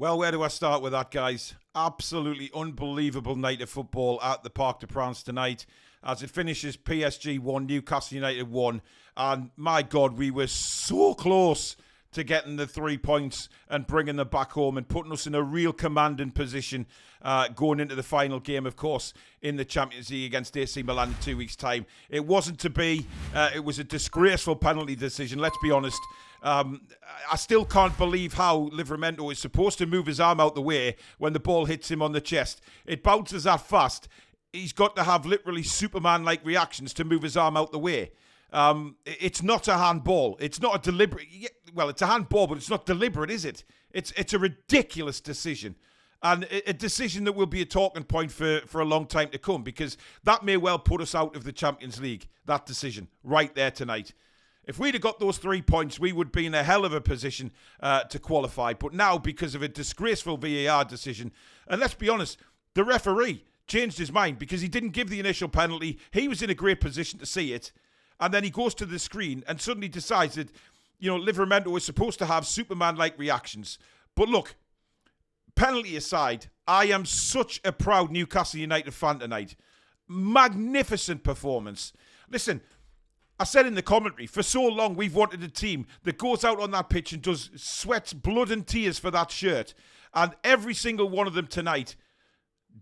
Well, where do I start with that, guys? Absolutely unbelievable night of football at the Parc des Princes tonight. As it finishes, PSG 1, Newcastle United 1. And my God, we were so close to getting the 3 points and bringing them back home and putting us in a real commanding position going into the final game, of course, in the Champions League against AC Milan in 2 weeks' time. It wasn't to be. It was a disgraceful penalty decision, let's be honest. I still can't believe how Livramento is supposed to move his arm out the way when the ball hits him on the chest. It bounces that fast. He's got to have literally Superman-like reactions to move his arm out the way. It's not a handball. It's not a deliberate... Well, it's a handball, but it's not deliberate, is it? It's a ridiculous decision. And a decision that will be a talking point for a long time to come, because that may well put us out of the Champions League, that decision, right there tonight. If we'd have got those 3 points, we would be in a hell of a position to qualify. But now, because of a disgraceful VAR decision, and let's be honest, the referee changed his mind because he didn't give the initial penalty. He was in a great position to see it. And then he goes to the screen and suddenly decides that, Livramento is supposed to have Superman-like reactions. But look, penalty aside, I am such a proud Newcastle United fan tonight. Magnificent performance. Listen, I said in the commentary, for so long we've wanted a team that goes out on that pitch and does sweats, blood and tears for that shirt. And every single one of them tonight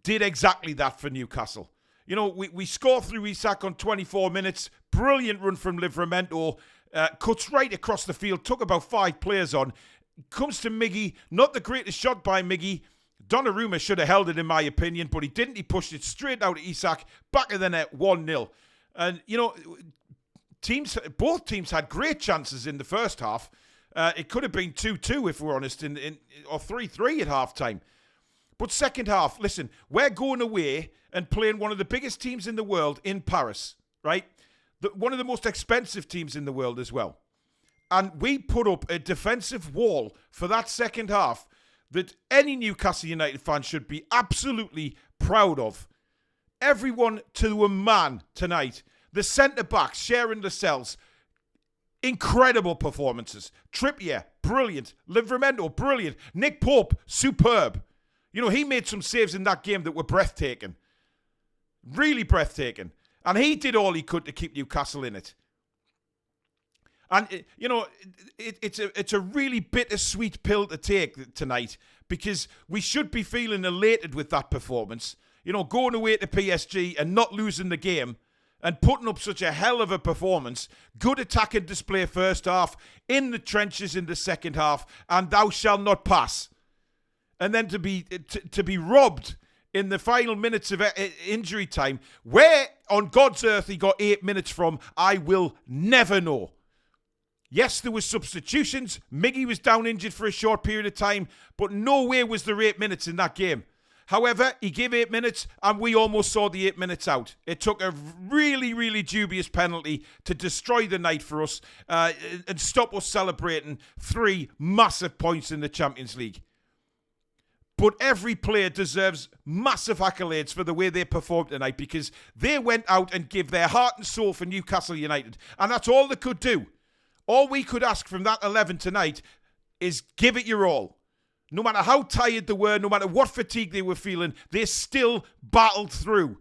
did exactly that for Newcastle. We score through Isak on 24 minutes. Brilliant run from Livramento. Cuts right across the field. Took about 5 players on. Comes to Miggy. Not the greatest shot by Miggy. Donnarumma should have held it in my opinion, but he didn't. He pushed it straight out to Isak. Back of the net, 1-0. And, both teams had great chances in the first half. It could have been 2-2 if we're honest, or 3-3 at half time. But second half, listen, we're going away and playing one of the biggest teams in the world in Paris, right? One of the most expensive teams in the world as well. And we put up a defensive wall for that second half that any Newcastle United fan should be absolutely proud of. Everyone to a man tonight. The centre-backs sharing the cells. Incredible performances. Trippier, brilliant. Livramento, brilliant. Nick Pope, superb. He made some saves in that game that were breathtaking. Really breathtaking. And he did all he could to keep Newcastle in it. And, it's a really bittersweet pill to take tonight because we should be feeling elated with that performance. Going away to PSG and not losing the game and putting up such a hell of a performance. Good attacking display first half, in the trenches in the second half, and thou shalt not pass. And then to be robbed in the final minutes of injury time, where on God's earth he got 8 minutes from, I will never know. Yes, there was substitutions. Miggy was down injured for a short period of time, but nowhere was there 8 minutes in that game. However, he gave 8 minutes and we almost saw the 8 minutes out. It took a really, really dubious penalty to destroy the night for us and stop us celebrating 3 massive points in the Champions League. But every player deserves massive accolades for the way they performed tonight because they went out and gave their heart and soul for Newcastle United. And that's all they could do. All we could ask from that 11 tonight is give it your all. No matter how tired they were, no matter what fatigue they were feeling, they still battled through.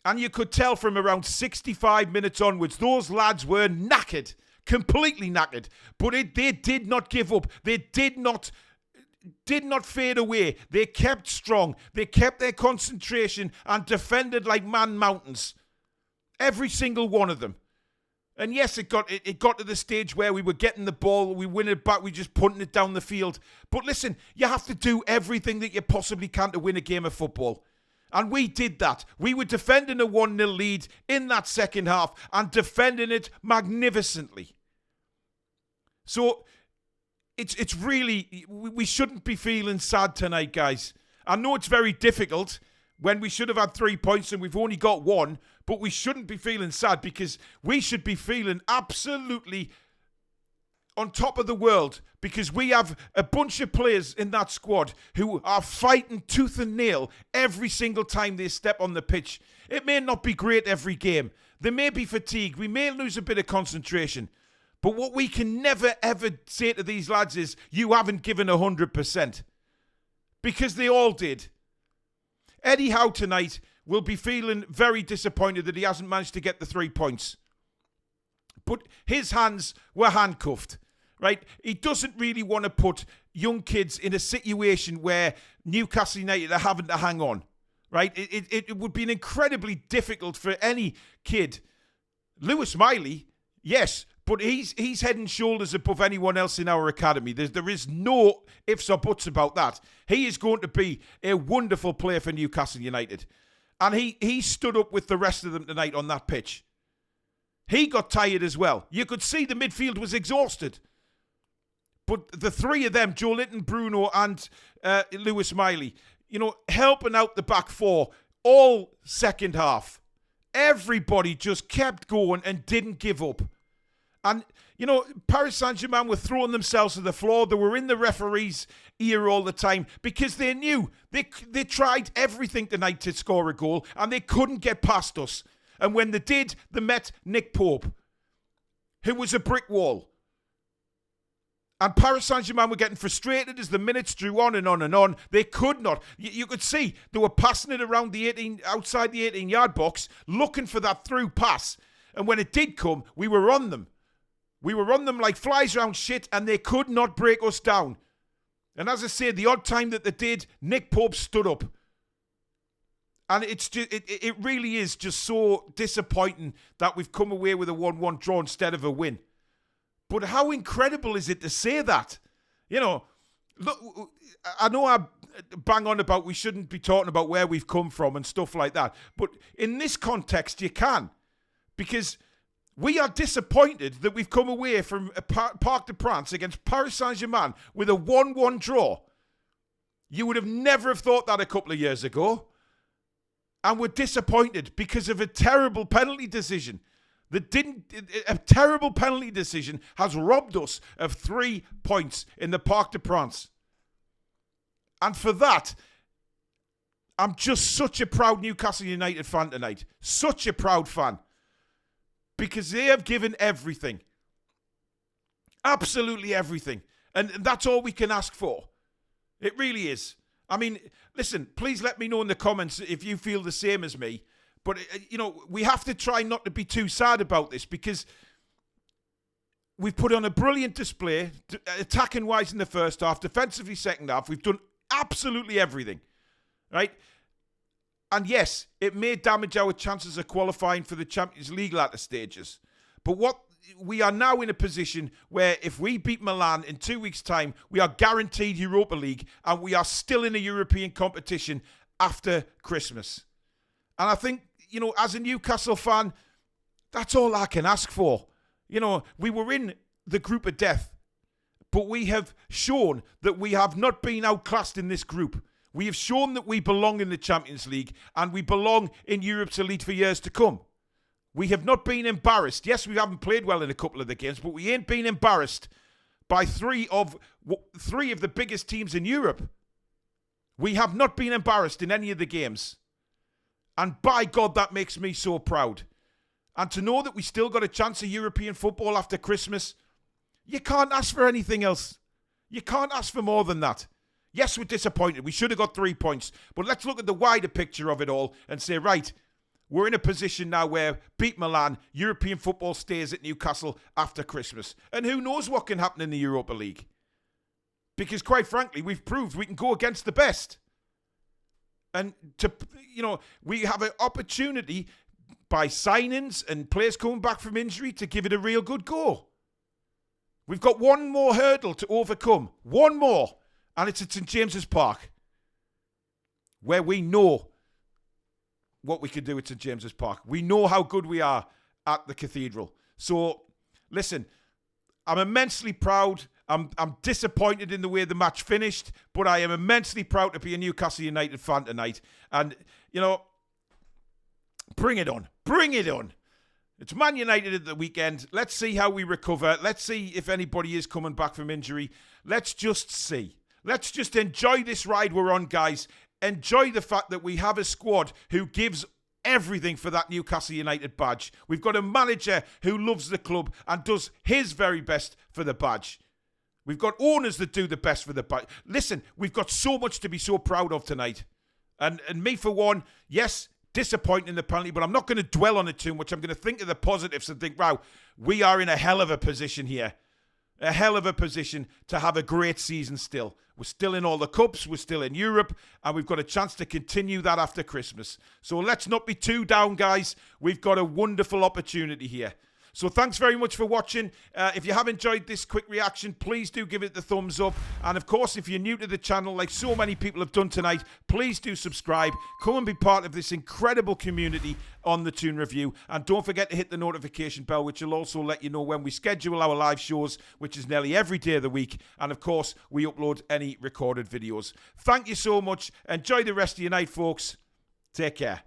And you could tell from around 65 minutes onwards, those lads were knackered, completely knackered. But they did not give up. They did not fade away. They kept strong. They kept their concentration and defended like man mountains. Every single one of them. And yes, it got to the stage where we were getting the ball, we win it back, we just punting it down the field. But listen, you have to do everything that you possibly can to win a game of football. And we did that. We were defending a 1-0 lead in that second half and defending it magnificently. So it's really, we shouldn't be feeling sad tonight, guys. I know it's very difficult when we should have had 3 points and we've only got 1, but we shouldn't be feeling sad because we should be feeling absolutely on top of the world because we have a bunch of players in that squad who are fighting tooth and nail every single time they step on the pitch. It may not be great every game. There may be fatigue. We may lose a bit of concentration. But what we can never, ever say to these lads is, you haven't given 100%. because they all did. Eddie Howe tonight will be feeling very disappointed that he hasn't managed to get the 3 points. But his hands were handcuffed, right? He doesn't really want to put young kids in a situation where Newcastle United are having to hang on, right? It would be incredibly difficult for any kid. Lewis Miley, yes, but he's head and shoulders above anyone else in our academy. There is no ifs or buts about that. He is going to be a wonderful player for Newcastle United. And he stood up with the rest of them tonight on that pitch. He got tired as well. You could see the midfield was exhausted. But the three of them, Joe Linton, Bruno and Lewis Miley, helping out the back four all second half. Everybody just kept going and didn't give up. And, Paris Saint-Germain were throwing themselves to the floor. They were in the referee's ear all the time because they knew they tried everything tonight to score a goal and they couldn't get past us. And when they did, they met Nick Pope, who was a brick wall. And Paris Saint-Germain were getting frustrated as the minutes drew on and on and on. They could not. You could see they were passing it around outside the 18-yard box, looking for that through pass. And when it did come, we were on them. We were on them like flies around shit, and they could not break us down. And as I say, the odd time that they did, Nick Pope stood up. And it really is just so disappointing that we've come away with a 1-1 draw instead of a win. But how incredible is it to say that? Look, I know I bang on about we shouldn't be talking about where we've come from and stuff like that. But in this context, you can. Because we are disappointed that we've come away from Parc des Princes against Paris Saint-Germain with a 1-1 draw. You would have never have thought that a couple of years ago. And we're disappointed because of a terrible penalty decision. A terrible penalty decision has robbed us of 3 points in the Parc des Princes. And for that, I'm just such a proud Newcastle United fan tonight. Such a proud fan. Because they have given everything. Absolutely everything. And that's all we can ask for. It really is. I mean, listen, please let me know in the comments if you feel the same as me. But, we have to try not to be too sad about this because we've put on a brilliant display, attacking-wise in the first half, defensively second half. We've done absolutely everything, right? And yes, it may damage our chances of qualifying for the Champions League latter stages. But we are now in a position where if we beat Milan in 2 weeks' time, we are guaranteed Europa League and we are still in a European competition after Christmas. And I think, as a Newcastle fan, that's all I can ask for. We were in the group of death, but we have shown that we have not been outclassed in this group. We have shown that we belong in the Champions League and we belong in Europe's elite for years to come. We have not been embarrassed. Yes, we haven't played well in a couple of the games, but we ain't been embarrassed by three of the biggest teams in Europe. We have not been embarrassed in any of the games. And by God, that makes me so proud. And to know that we still got a chance of European football after Christmas, you can't ask for anything else. You can't ask for more than that. Yes, we're disappointed. We should have got 3 points. But let's look at the wider picture of it all and say, right, we're in a position now where beat Milan, European football stays at Newcastle after Christmas. And who knows what can happen in the Europa League? Because quite frankly, we've proved we can go against the best. And we have an opportunity by signings and players coming back from injury to give it a real good go. We've got one more hurdle to overcome. One more. And it's at St. James's Park. Where we know what we can do at St. James's Park. We know how good we are at the cathedral. So, listen, I'm immensely proud. I'm disappointed in the way the match finished, but I am immensely proud to be a Newcastle United fan tonight. And, bring it on. Bring it on. It's Man United at the weekend. Let's see how we recover. Let's see if anybody is coming back from injury. Let's just see. Let's just enjoy this ride we're on, guys. Enjoy the fact that we have a squad who gives everything for that Newcastle United badge. We've got a manager who loves the club and does his very best for the badge. We've got owners that do the best for the back. Listen, we've got so much to be so proud of tonight. And me, for one, yes, disappointing in the penalty, but I'm not going to dwell on it too much. I'm going to think of the positives and think, wow, we are in a hell of a position here. A hell of a position to have a great season still. We're still in all the cups, we're still in Europe, and we've got a chance to continue that after Christmas. So let's not be too down, guys. We've got a wonderful opportunity here. So thanks very much for watching. If you have enjoyed this quick reaction, please do give it the thumbs up. And of course, if you're new to the channel, like so many people have done tonight, please do subscribe. Come and be part of this incredible community on the Toon Review. And don't forget to hit the notification bell, which will also let you know when we schedule our live shows, which is nearly every day of the week. And of course, we upload any recorded videos. Thank you so much. Enjoy the rest of your night, folks. Take care.